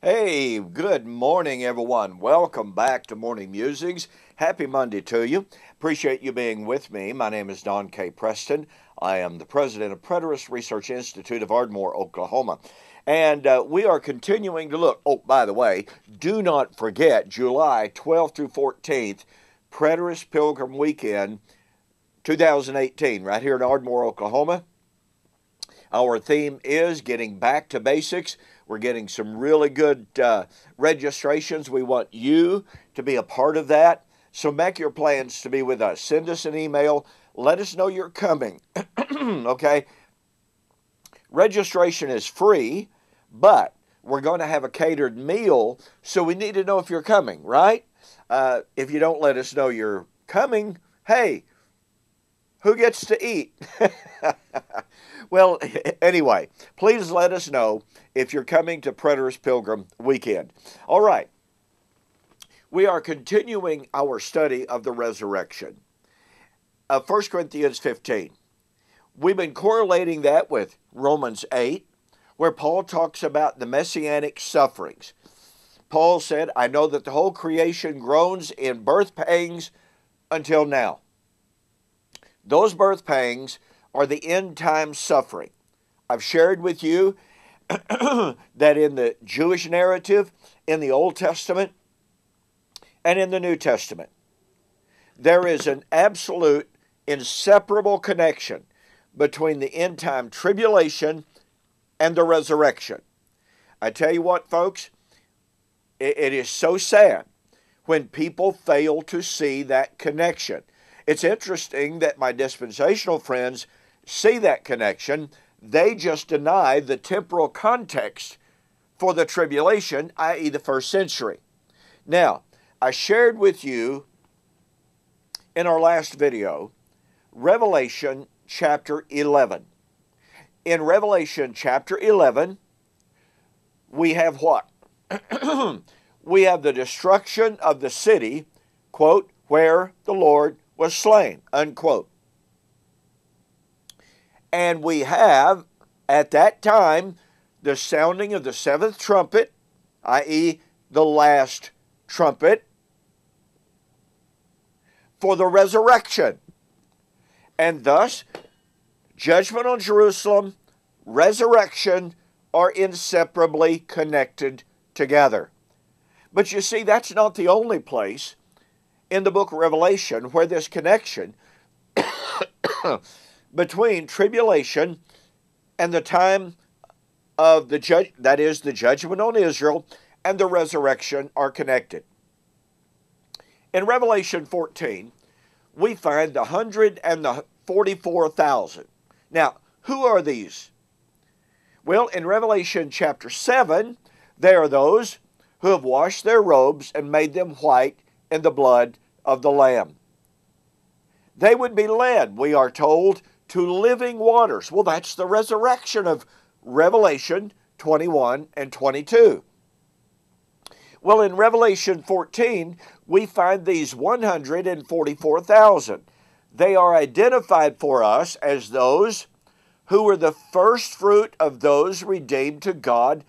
Hey, good morning, everyone. Welcome back to Morning Musings. Happy Monday to you. Appreciate you being with me. My name is Don K. Preston. I am the president of Preterist Research Institute of Ardmore, Oklahoma. And we are continuing to look. Oh, by the way, do not forget July 12th through 14th, Preterist Pilgrim Weekend 2018, right here in Ardmore, Oklahoma. Our theme is getting back to basics. We're getting some really good registrations. We want you to be a part of that. So make your plans to be with us. Send us an email. Let us know you're coming. Okay? Registration is free, but we're going to have a catered meal, so we need to know if you're coming, right? If you don't let us know you're coming, hey, who gets to eat? Well, anyway, please let us know if you're coming to Preterist Pilgrim Weekend. All right. We are continuing our study of the resurrection. 1 Corinthians 15. We've been correlating that with Romans 8, where Paul talks about the messianic sufferings. Paul said, I know that the whole creation groans in birth pangs until now. Those birth pangs are the end time suffering. I've shared with you that in the Jewish narrative, in the Old Testament, and in the New Testament, there is an absolute inseparable connection between the end time tribulation and the resurrection. I tell you what, folks, it is so sad when people fail to see that connection. It's interesting that my dispensational friends see that connection. They just deny the temporal context for the tribulation, i.e. the first century. Now, I shared with you in our last video, Revelation chapter 11. In Revelation chapter 11, we have what? We have the destruction of the city, quote, where the Lord was slain, unquote. And we have, at that time, the sounding of the seventh trumpet, i.e. the last trumpet, for the resurrection. And thus, judgment on Jerusalem, resurrection are inseparably connected together. But you see, that's not the only place in the book of Revelation where this connection between tribulation and the time of the the judgment on Israel and the resurrection are connected. In Revelation 14, we find the 144,000. Now, who are these? Well, in Revelation chapter 7, they are those who have washed their robes and made them white in the blood of the Lamb. They would be led, we are told, to living waters. Well, that's the resurrection of Revelation 21 and 22. Well, in Revelation 14, we find these 144,000. They are identified for us as those who were the first fruit of those redeemed to God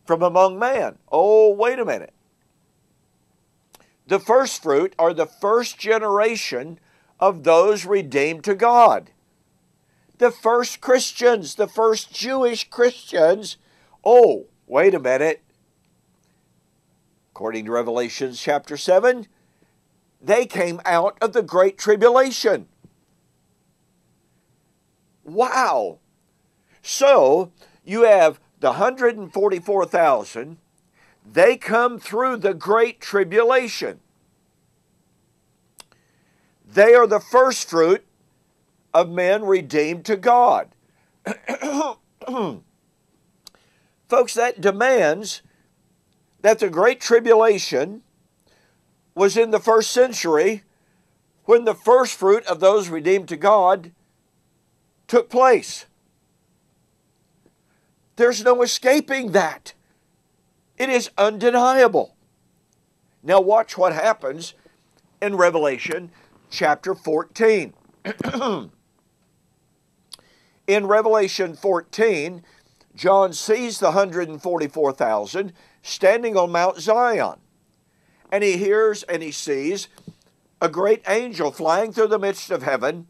from among man. Oh, wait a minute. The first fruit are the first generation of those redeemed to God. The first Christians, the first Jewish Christians. Oh, wait a minute. According to Revelation chapter 7, they came out of the Great Tribulation. Wow. So, you have the 144,000. They come through the Great Tribulation. They are the first fruit of men redeemed to God. Folks, that demands that the Great Tribulation was in the first century when the first fruit of those redeemed to God took place. There's no escaping that. It is undeniable. Now watch what happens in Revelation chapter 14. In Revelation 14, John sees the 144,000 standing on Mount Zion. And he hears and he sees a great angel flying through the midst of heaven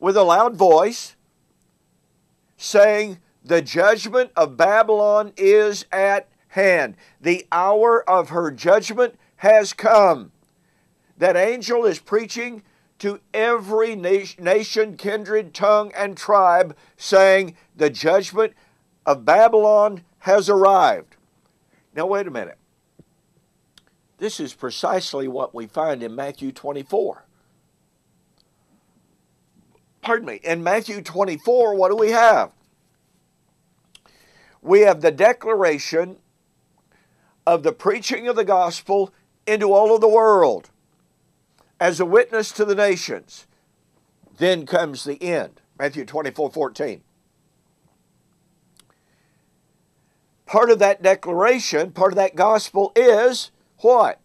with a loud voice saying, "The judgment of Babylon is at hand. The hour of her judgment has come." That angel is preaching to every nation, kindred, tongue, and tribe, saying, the judgment of Babylon has arrived. Now, wait a minute. This is precisely what we find in Matthew 24. Pardon me. In Matthew 24, what do we have? We have the declaration of the preaching of the gospel into all of the world as a witness to the nations. Then comes the end. Matthew 24:14. Part of that declaration, part of that gospel is what?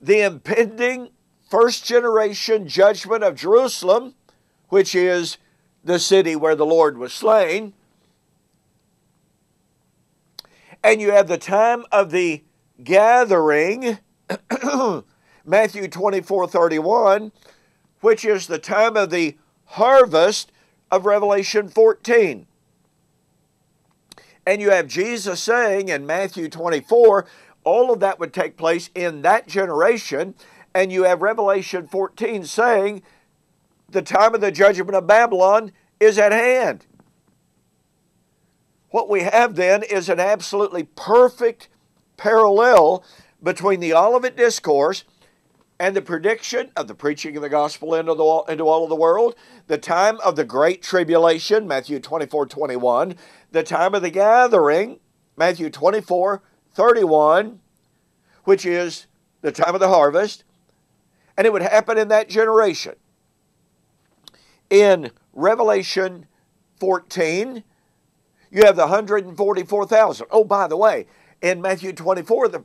The impending first generation judgment of Jerusalem, which is the city where the Lord was slain. And you have the time of the gathering, Matthew 24:31, which is the time of the harvest of Revelation 14. And you have Jesus saying in Matthew 24, all of that would take place in that generation. And you have Revelation 14 saying, the time of the judgment of Babylon is at hand. What we have then is an absolutely perfect parallel between the Olivet Discourse and the prediction of the preaching of the gospel into all of the world, the time of the Great Tribulation, Matthew 24:21, the time of the gathering, Matthew 24:31, which is the time of the harvest, and it would happen in that generation. In Revelation 14, you have the 144,000. Oh, by the way, in Matthew 24,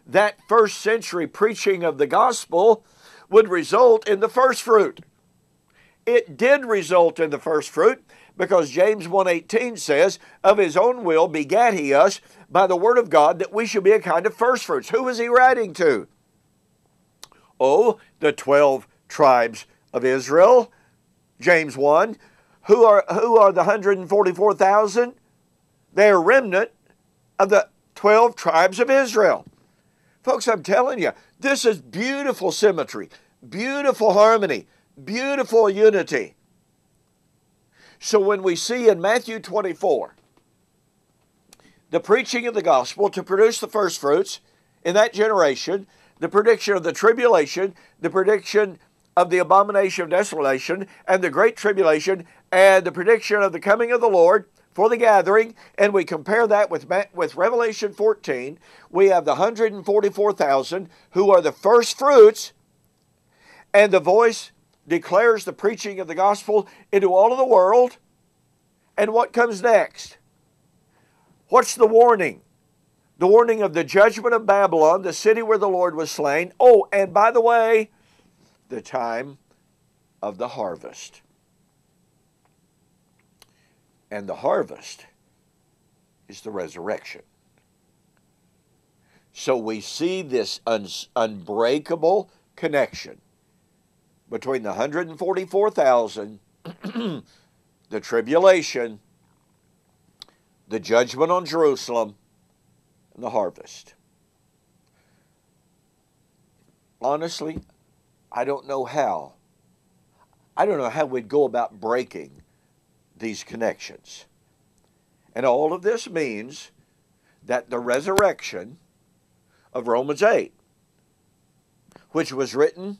that first century preaching of the gospel would result in the first fruit. It did result in the first fruit because James 1:18 says, of his own will begat he us by the word of God that we should be a kind of first fruits. Who is he writing to? Oh, the 12 tribes of Israel. James 1. Who are the 144,000? They are remnant of the 12 tribes of Israel. Folks, I'm telling you, this is beautiful symmetry, beautiful harmony, beautiful unity. So when we see in Matthew 24, the preaching of the gospel to produce the first fruits in that generation, the prediction of the tribulation, the prediction of the abomination of desolation, and the great tribulation, and the prediction of the coming of the Lord for the gathering, and we compare that with Revelation 14, we have the 144,000 who are the first fruits, and the voice declares the preaching of the gospel into all of the world. And what comes next? What's the warning? The warning of the judgment of Babylon, the city where the Lord was slain. Oh, and by the way, the time of the harvest. And the harvest is the resurrection. So we see this unbreakable connection between the 144,000, the tribulation, the judgment on Jerusalem, and the harvest. Honestly, I don't know how we'd go about breaking these connections. And all of this means that the resurrection of Romans 8, which was written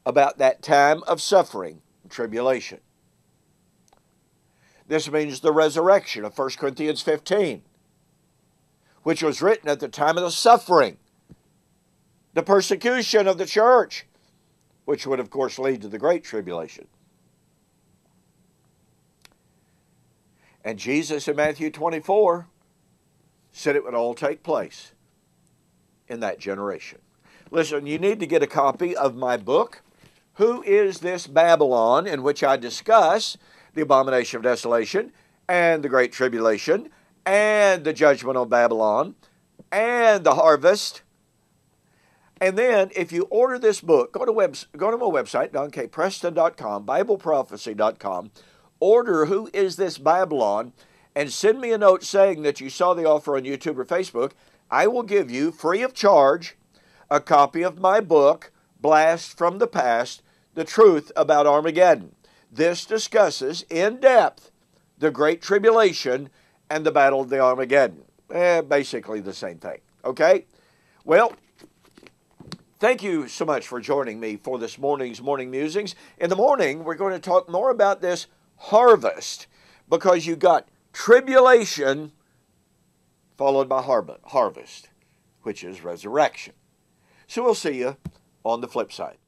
about that time of suffering and tribulation. This means the resurrection of 1 Corinthians 15, which was written at the time of the suffering, the persecution of the church, which would, of course, lead to the Great Tribulation. And Jesus in Matthew 24 said it would all take place in that generation. Listen, you need to get a copy of my book, Who is This Babylon?, in which I discuss the abomination of desolation, and the great tribulation, and the judgment on Babylon, and the harvest. And then, if you order this book, go to my website, donkpreston.com, BibleProphecy.com, order Who Is This Babylon, and send me a note saying that you saw the offer on YouTube or Facebook. I will give you, free of charge, a copy of my book, Blast from the Past, The Truth About Armageddon. This discusses in depth the Great Tribulation and the Battle of the Armageddon. Basically the same thing, okay? Well, thank you so much for joining me for this morning's Morning Musings. In the morning, we're going to talk more about this harvest, because you got tribulation followed by harvest, which is resurrection. So we'll see you on the flip side.